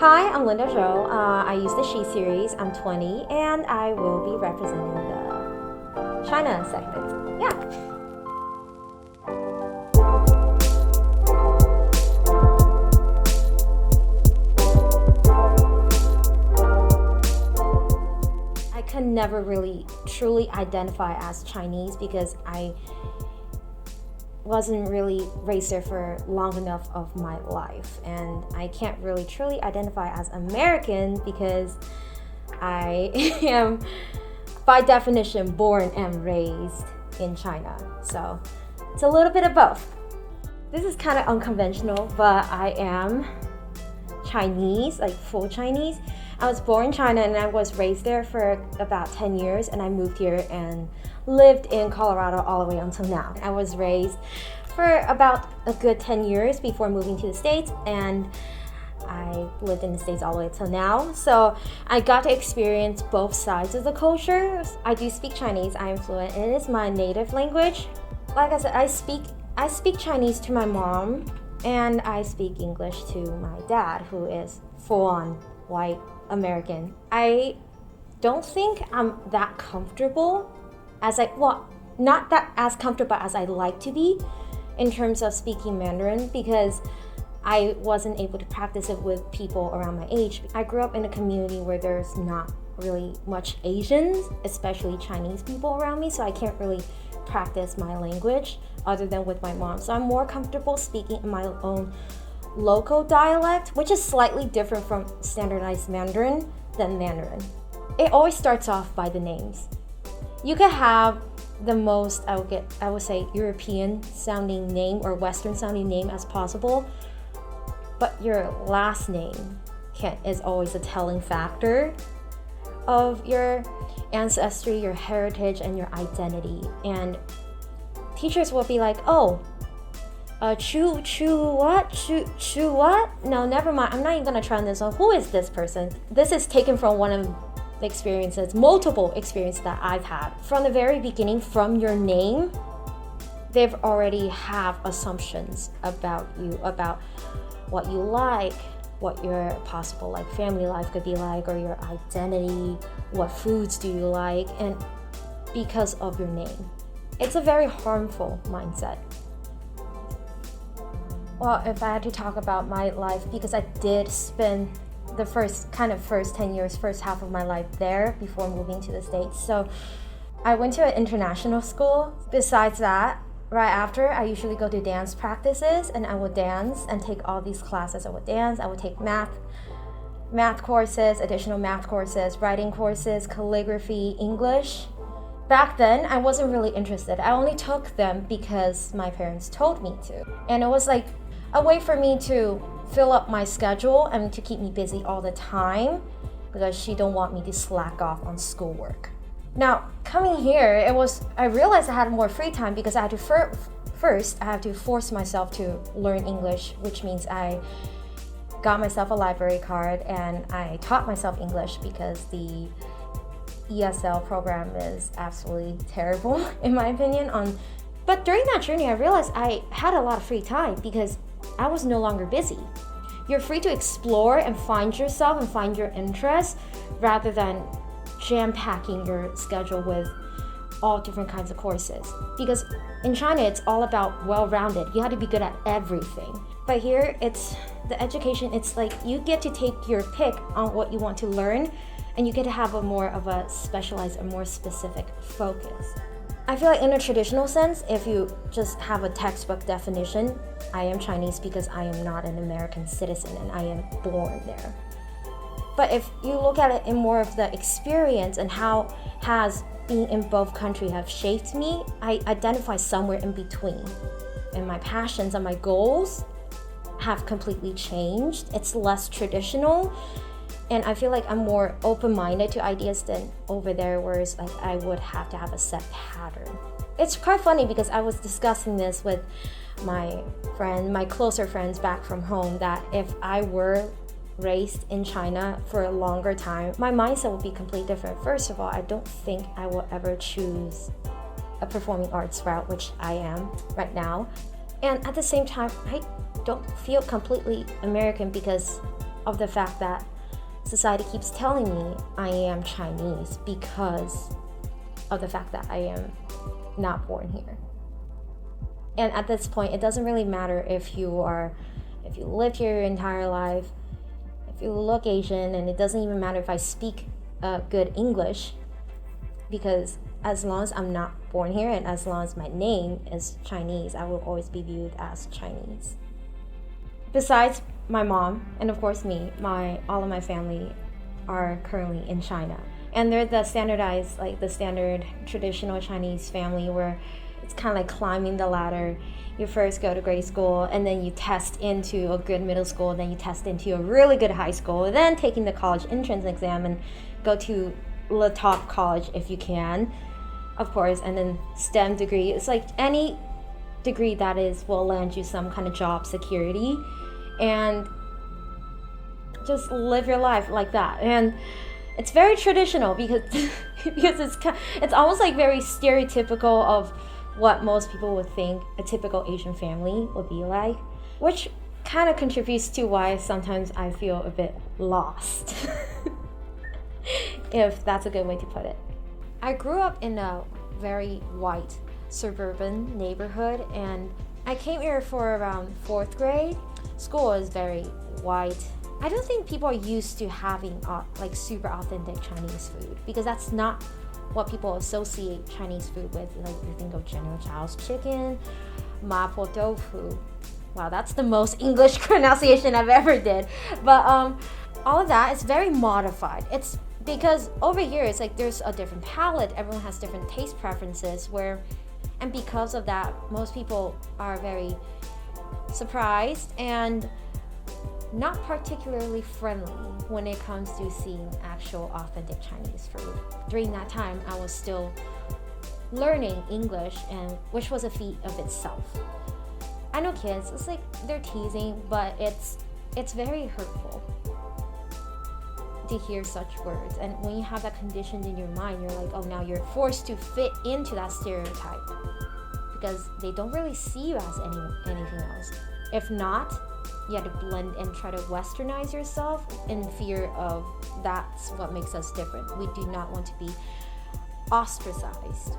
Hi, I'm Linda Zhou. I use the She series. I'm 20 and I will be representing the China segment. Yeah. I can never really truly identify as Chinese because I wasn't really raised there for long enough of my life, and I can't really truly identify as American because I am by definition born and raised in China, so it's a little bit of both. This is kind of unconventional, but I am Chinese, like full Chinese. I was born in China and I was raised there for about 10 years, and I moved here and lived in Colorado all the way until now. I was raised for about a good 10 years before moving to the States, and I lived in the States all the way till now. So I got to experience both sides of the culture. I do speak Chinese. I am fluent. It is my native language. Like I said, I speak Chinese to my mom, and I speak English to my dad, who is full-on white American. I don't think I'm that comfortable not that as comfortable as I'd like to be in terms of speaking Mandarin, because I wasn't able to practice it with people around my age. I grew up in a community where there's not really much Asians, especially Chinese people around me, so I can't really practice my language other than with my mom. So I'm more comfortable speaking in my own local dialect, which is slightly different from standardized Mandarin than Mandarin. It always starts off by the names. You could have the most, I would say, European sounding name or Western sounding name as possible, but your last name is always a telling factor of your ancestry, your heritage, and your identity. And teachers will be like, Chu what? No, never mind. I'm not even gonna try on this one. Who is this person? This is taken from one of the multiple experiences that I've had. From the very beginning, from your name, they've already have assumptions about you, about what you like, what your possible family life could be like, or your identity, what foods do you like, and because of your name. It's a very harmful mindset. Well, if I had to talk about my life, because I did spend the first 10 years, first half of my life there before moving to the States. So I went to an international school. Besides that, right after, I usually go to dance practices, and I would dance and take all these classes. I would dance, I would take math courses, additional math courses, writing courses, calligraphy, English. Back then, I wasn't really interested. I only took them because my parents told me to. And it was like a way for me to fill up my schedule and to keep me busy all the time, because she don't want me to slack off on schoolwork. Now, coming here, I realized I had more free time because I had to first I had to force myself to learn English, which means I got myself a library card and I taught myself English, because the ESL program is absolutely terrible in my opinion. But during that journey, I realized I had a lot of free time because I was no longer busy. You're free to explore and find yourself and find your interests, rather than jam-packing your schedule with all different kinds of courses. Because in China, it's all about well-rounded. You have to be good at everything. But here, it's the education, it's like you get to take your pick on what you want to learn, and you get to have a more of a specialized and more specific focus. I feel like in a traditional sense, if you just have a textbook definition, I am Chinese because I am not an American citizen and I am born there. But if you look at it in more of the experience and how has being in both countries have shaped me, I identify somewhere in between. And my passions and my goals have completely changed. It's less traditional. And I feel like I'm more open-minded to ideas than over there, whereas I would have to have a set pattern. It's quite funny because I was discussing this with my closer friends back from home, that if I were raised in China for a longer time, my mindset would be completely different. First of all, I don't think I will ever choose a performing arts route, which I am right now. And at the same time, I don't feel completely American because of the fact that society keeps telling me I am Chinese because of the fact that I am not born here. And at this point, it doesn't really matter if you lived here your entire life, if you look Asian, and it doesn't even matter if I speak good English, because as long as I'm not born here and as long as my name is Chinese, I will always be viewed as Chinese. Besides my mom and of course me, all of my family are currently in China. And they're the standard traditional Chinese family where it's kind of like climbing the ladder. You first go to grade school, and then you test into a good middle school, then you test into a really good high school, then taking the college entrance exam and go to the top college if you can, of course, and then STEM degree. It's like any degree that will land you some kind of job security, and just live your life like that. And it's very traditional because it's almost like very stereotypical of what most people would think a typical Asian family would be like, which kind of contributes to why sometimes I feel a bit lost, if that's a good way to put it. I grew up in a very white suburban neighborhood, and I came here for around 4th grade. School is very white. I don't think people are used to having like super authentic Chinese food, because that's not what people associate Chinese food with. Like you think of General Chow's chicken, mapo tofu. Wow, that's the most English pronunciation I've ever did. But all of that is very modified. It's because over here it's like there's a different palate. Everyone has different taste preferences, and because of that, most people are very surprised and not particularly friendly when it comes to seeing actual authentic Chinese food. During that time, I was still learning English, and which was a feat of itself. I know kids, it's like they're teasing, but it's very hurtful to hear such words. And when you have that conditioned in your mind, you're like, oh, now you're forced to fit into that stereotype because they don't really see you as anything else. If not, you have to blend and try to westernize yourself in fear of that's what makes us different. We do not want to be ostracized.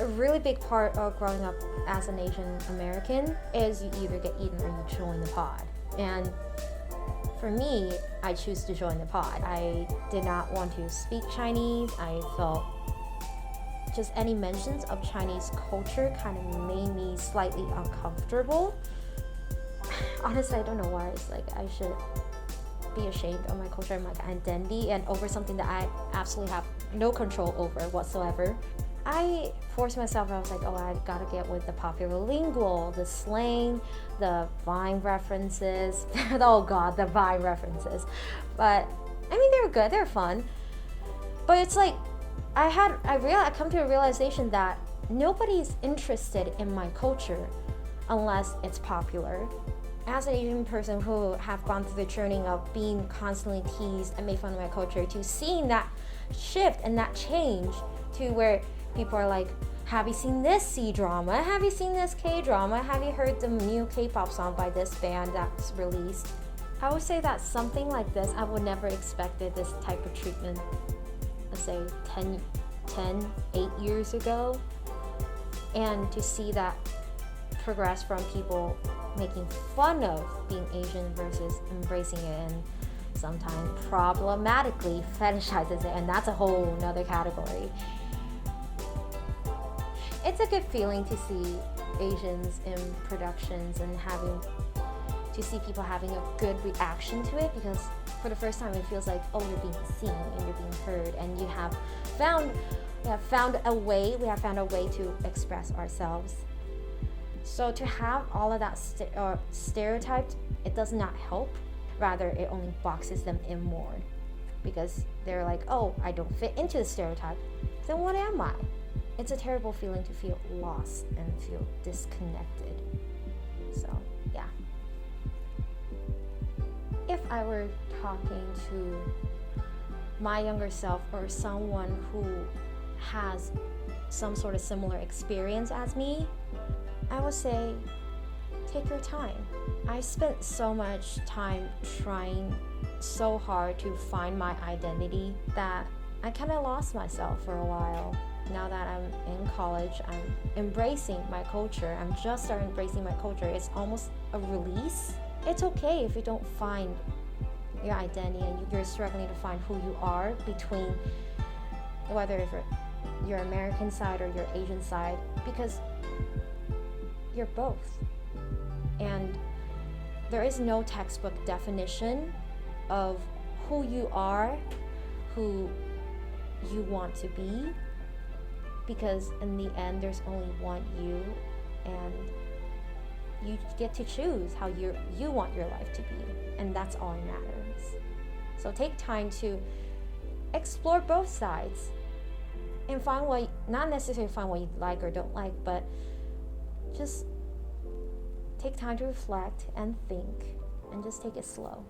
A really big part of growing up as an Asian American is you either get eaten or you join the pod. And for me, I choose to join the pod. I did not want to speak Chinese. I felt just any mentions of Chinese culture kind of made me slightly uncomfortable. Honestly, I don't know why. It's like I should be ashamed of my culture and my identity and over something that I absolutely have no control over whatsoever. I forced myself. I was like, oh, I gotta get with the popular lingual, the slang, the Vine references. Oh God, the Vine references. But I mean, they were good. They're fun. But it's like I come to a realization that nobody's interested in my culture unless it's popular. As an Asian person who have gone through the journey of being constantly teased and made fun of my culture, to seeing that shift and that change to where people are like, have you seen this C-drama? Have you seen this K-drama? Have you heard the new K-pop song by this band that's released? I would say that something like this, I would never expected this type of treatment, let's say 8 years ago. And to see that progress from people making fun of being Asian versus embracing it and sometimes problematically fetishizes it, and that's a whole nother category. It's a good feeling to see Asians in productions and to see people having a good reaction to it, because for the first time it feels like, oh, you're being seen and you're being heard, and we have found a way to express ourselves. So to have all of that stereotyped, it does not help. Rather, it only boxes them in more, because they're like, oh, I don't fit into the stereotype. Then what am I? It's a terrible feeling to feel lost and feel disconnected. So, yeah. If I were talking to my younger self or someone who has some sort of similar experience as me, I would say, take your time. I spent so much time trying so hard to find my identity that I kind of lost myself for a while. Now that I'm in college, I'm embracing my culture. I'm just starting embracing my culture. It's almost a release. It's okay if you don't find your identity and you're struggling to find who you are between whether if your American side or your Asian side, because you're both. And there is no textbook definition of who you are, who you want to be, because in the end there's only one you, and you get to choose how you want your life to be, and that's all that matters. So take time to explore both sides and find what, not necessarily find what you like or don't like, but just take time to reflect and think and just take it slow.